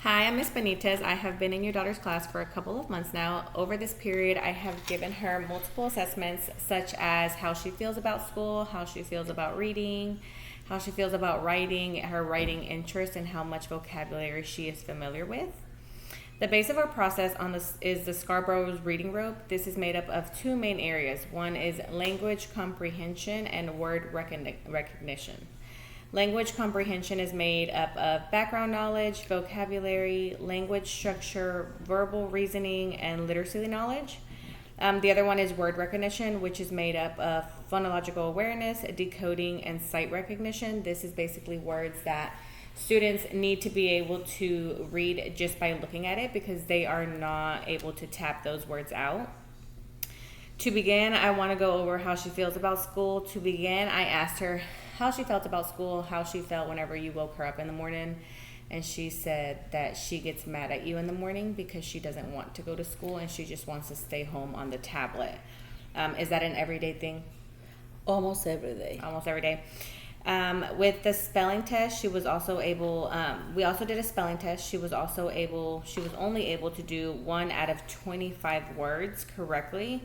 Hi, I'm Miss Benitez. I have been in your daughter's class for a couple of months now. Over this period, I have given her multiple assessments, such as how she feels about school, how she feels about reading, how she feels about writing, her writing interest, and how much vocabulary she is familiar with. The base of our process on this is the Scarborough's reading rope. This is made up of two main areas. One is language comprehension and word recognition. Language comprehension is made up of background knowledge, vocabulary, language structure, verbal reasoning, and literacy knowledge. The other one is word recognition, which is made up of phonological awareness, decoding, and sight recognition. This is basically words that students need to be able to read just by looking at it because they are not able to tap those words out. To begin, I want to go over how she feels about school. To begin, I asked her how she felt about school, how she felt whenever you woke her up in the morning. And she said that she gets mad at you in the morning because she doesn't want to go to school and she just wants to stay home on the tablet. Is that an everyday thing? Almost every day. Almost every day. With the spelling test, she was also able, we also did a spelling test. She was only able to do 1 out of 25 words correctly.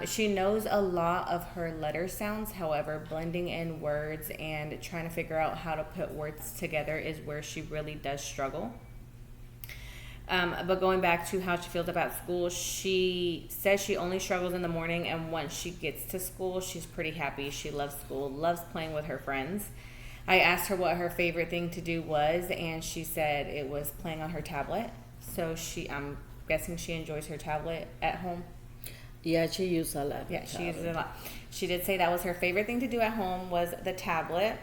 She knows a lot of her letter sounds. However, blending in words and trying to figure out how to put words together is where she really does struggle. But going back to how she feels about school, she says she only struggles in the morning, and once she gets to school, she's pretty happy. She loves school, loves playing with her friends. I asked her what her favorite thing to do was, and she said it was playing on her tablet. So I'm guessing she enjoys her tablet at home. Yeah, she uses a lot. Yeah, she uses it a lot. She did say that was her favorite thing to do at home was the tablet.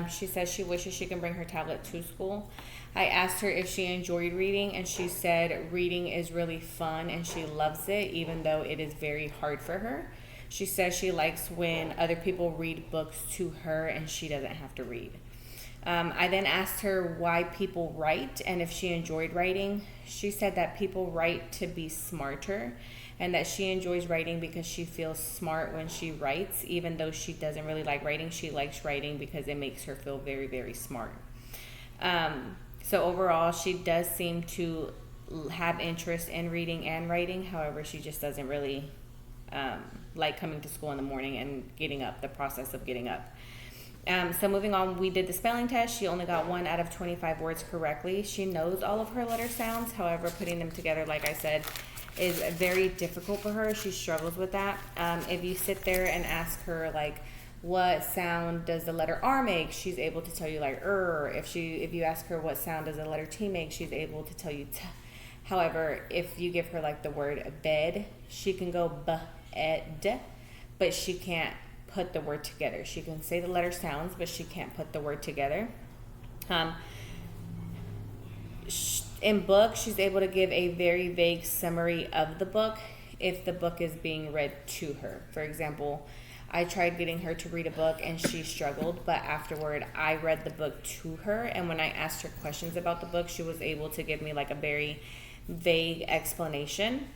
She says she wishes she can bring her tablet to school. I asked her if she enjoyed reading, and she said reading is really fun and she loves it, even though it is very hard for her. She says she likes when other people read books to her and she doesn't have to read. I then asked her why people write and if she enjoyed writing. She said that people write to be smarter and that she enjoys writing because she feels smart when she writes. Even though she doesn't really like writing, she likes writing because it makes her feel very, very smart. So overall, she does seem to have interest in reading and writing. However, she just doesn't really like coming to school in the morning and getting up, the process of getting up. So moving on, we did the spelling test. She only got 1 out of 25 words correctly. She knows all of her letter sounds. However, putting them together, like I said, is very difficult for her. She struggles with that. If you sit there and ask her, like, what sound does the letter R make, she's able to tell you, like, If you ask her what sound does the letter T make, she's able to tell you T. However, if you give her, like, the word bed, she can go B-ed, but she can't put the word together. She can say the letter sounds, but she can't put the word together. In book, she's able to give a very vague summary of the book if the book is being read to her. For example, I tried getting her to read a book and she struggled, but afterward I read the book to her, and when I asked her questions about the book, she was able to give me like a very vague explanation.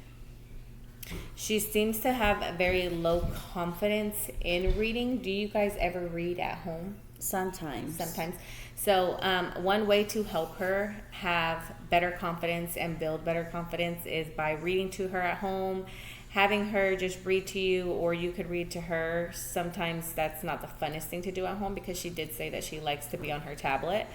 She seems to have a very low confidence in reading. Do you guys ever read at home? Sometimes. So one way to help her have better confidence and build better confidence is by reading to her at home, having her just read to you, or you could read to her. Sometimes that's not the funnest thing to do at home because she did say that she likes to be on her tablet.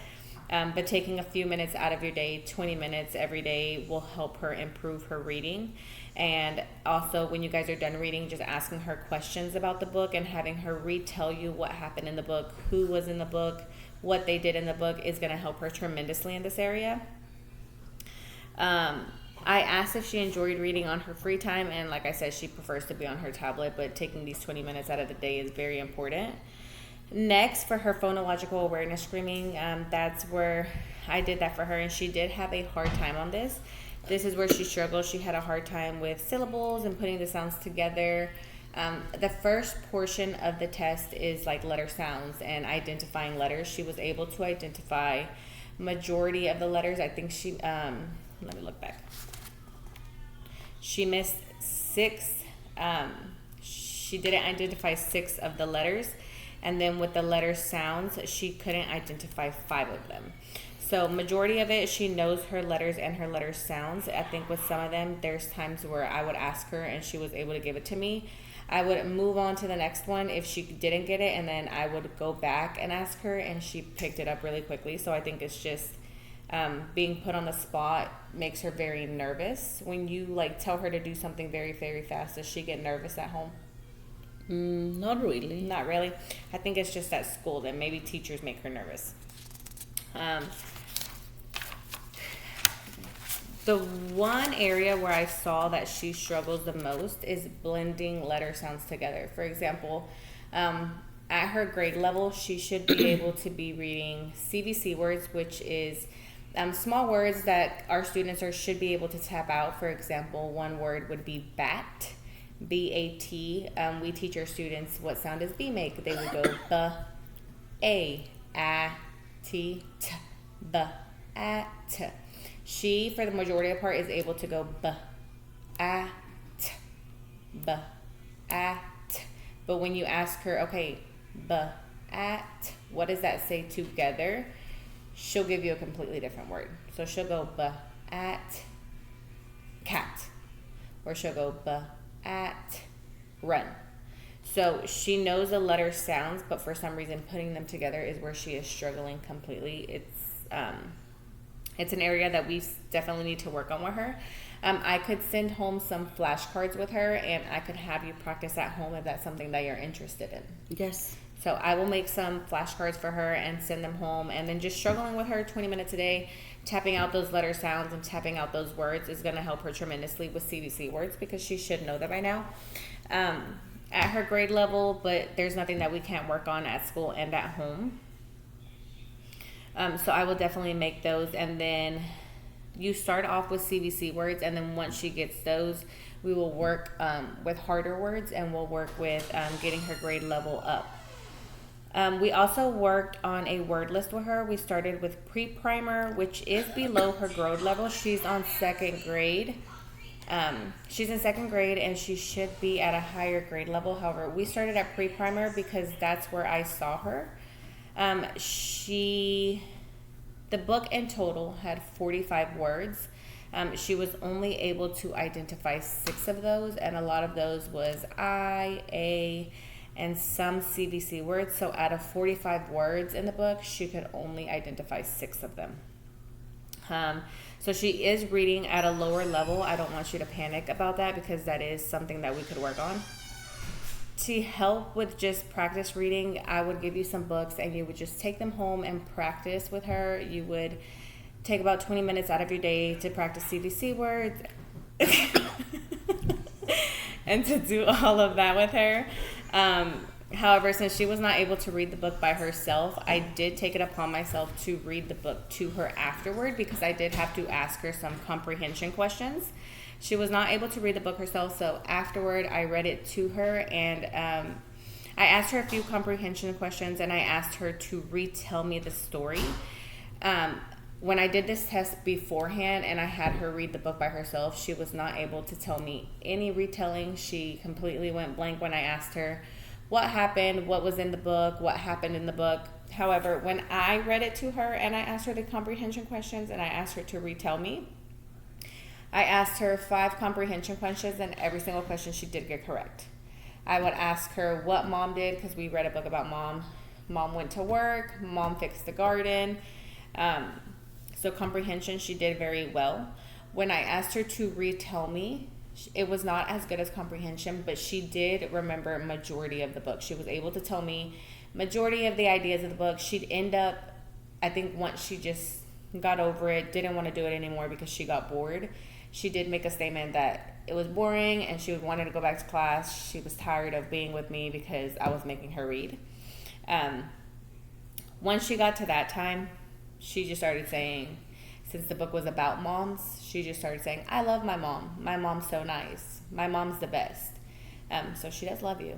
But taking a few minutes out of your day, 20 minutes every day, will help her improve her reading. And also, when you guys are done reading, just asking her questions about the book and having her retell you what happened in the book, who was in the book, what they did in the book is going to help her tremendously in this area. I asked if she enjoyed reading on her free time, and like I said, she prefers to be on her tablet, but taking these 20 minutes out of the day is very important. Next, for her phonological awareness screaming, that's where I did that for her, and she did have a hard time on this. This is where she struggled. She had a hard time with syllables and putting the sounds together. The first portion of the test is like letter sounds and identifying letters. She was able to identify majority of the letters. I think let me look back. She missed 6. She didn't identify 6 of the letters. And then with the letter sounds, she couldn't identify 5 of them. So majority of it, she knows her letters and her letter sounds. I think with some of them, there's times where I would ask her and she was able to give it to me. I would move on to the next one if she didn't get it, and then I would go back and ask her, and she picked it up really quickly. So I think it's just being put on the spot makes her very nervous. When you like tell her to do something very, very fast, does she get nervous at home? Not really. Not really. I think it's just at school that maybe teachers make her nervous. The one area where I saw that she struggles the most is blending letter sounds together. For example, at her grade level, she should be able to be reading CVC words, which is small words that our students should be able to tap out. For example, one word would be bat, B-A-T. We teach our students what sound does B make. They would go B-A, A-T, T, B-A-T. She, for the majority of the part, is able to go B-A-T, B-A-T. But when you ask her, okay, B-A-T, what does that say together? She'll give you a completely different word. So she'll go B-A-T, cat. Or she'll go B-A-T, run. So she knows the letter sounds, but for some reason putting them together is where she is struggling completely. It's an area that we definitely need to work on with her. I could send home some flashcards with her, and I could have you practice at home if that's something that you're interested in. Yes. So I will make some flashcards for her and send them home, and then just struggling with her 20 minutes a day, tapping out those letter sounds and tapping out those words is going to help her tremendously with CVC words, because she should know that by now. At her grade level, but there's nothing that we can't work on at school and at home. So I will definitely make those, and then you start off with CVC words, and then once she gets those, we will work with harder words, and we'll work with getting her grade level up. We also worked on a word list with her. We started with pre-primer, which is below her grade level. She's on second grade. She's in second grade, and she should be at a higher grade level. However, we started at pre-primer because that's where I saw her. The book in total had 45 words. She was only able to identify 6 of those, and a lot of those was I, A, and some CVC words. So out of 45 words in the book, she could only identify 6 of them. So she is reading at a lower level. I don't want you to panic about that, because that is something that we could work on. To help with just practice reading, I would give you some books, and you would just take them home and practice with her. You would take about 20 minutes out of your day to practice CVC words and to do all of that with her. However, since she was not able to read the book by herself, I did take it upon myself to read the book to her afterward, because I did have to ask her some comprehension questions. She was not able to read the book herself, so afterward I read it to her, and I asked her a few comprehension questions, and I asked her to retell me the story. When I did this test beforehand and I had her read the book by herself, she was not able to tell me any retelling. She completely went blank when I asked her what happened, what was in the book, what happened in the book. However, when I read it to her and I asked her the comprehension questions and I asked her to retell me, I asked her 5 comprehension questions, and every single question she did get correct. I would ask her what mom did, because we read a book about mom. Mom went to work, mom fixed the garden. So comprehension, she did very well. When I asked her to retell me, it was not as good as comprehension, but she did remember majority of the book. She was able to tell me majority of the ideas of the book. She'd end up, I think once she just got over it, didn't want to do it anymore because she got bored. She did make a statement that it was boring and she wanted to go back to class. She was tired of being with me because I was making her read. Once she got to that time, she just started saying, since the book was about moms, she just started saying, I love my mom. My mom's so nice. My mom's the best. So she does love you.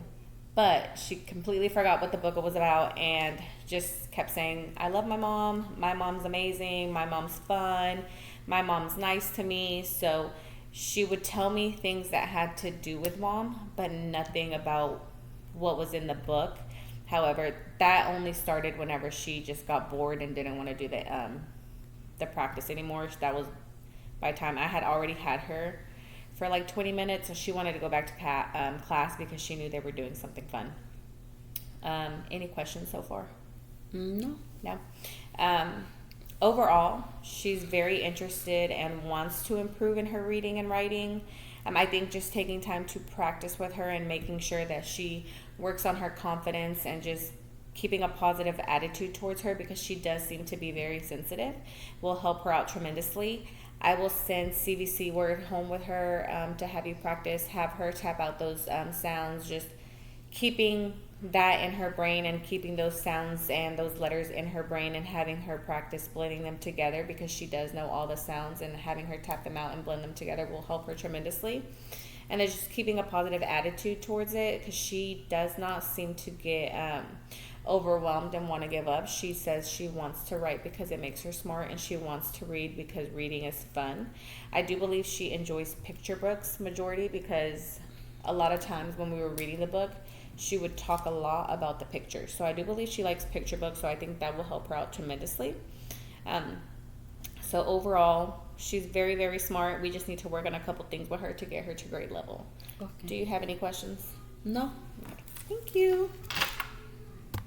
But she completely forgot what the book was about and just kept saying, I love my mom. My mom's amazing. My mom's fun. My mom's nice to me. So she would tell me things that had to do with mom, but nothing about what was in the book. However, that only started whenever she just got bored and didn't want to do the practice anymore. That was by the time I had already had her for like 20 minutes, so she wanted to go back to class because she knew they were doing something fun. Any questions so far? No. No. Overall, she's very interested and wants to improve in her reading and writing. I think just taking time to practice with her and making sure that she works on her confidence and just keeping a positive attitude towards her, because she does seem to be very sensitive, will help her out tremendously. I will send CVC Word home with her to have you practice, have her tap out those sounds, just keeping that in her brain and keeping those sounds and those letters in her brain and having her practice blending them together, because she does know all the sounds, and having her tap them out and blend them together will help her tremendously. And it's just keeping a positive attitude towards it, because she does not seem to get overwhelmed and want to give up. She says she wants to write because it makes her smart, and she wants to read because reading is fun. I do believe she enjoys picture books majority, because a lot of times when we were reading the book, she would talk a lot about the pictures. So I do believe she likes picture books, so I think that will help her out tremendously. So overall, she's very, very smart. We just need to work on a couple things with her to get her to grade level. Okay. Do you have any questions? No. Thank you.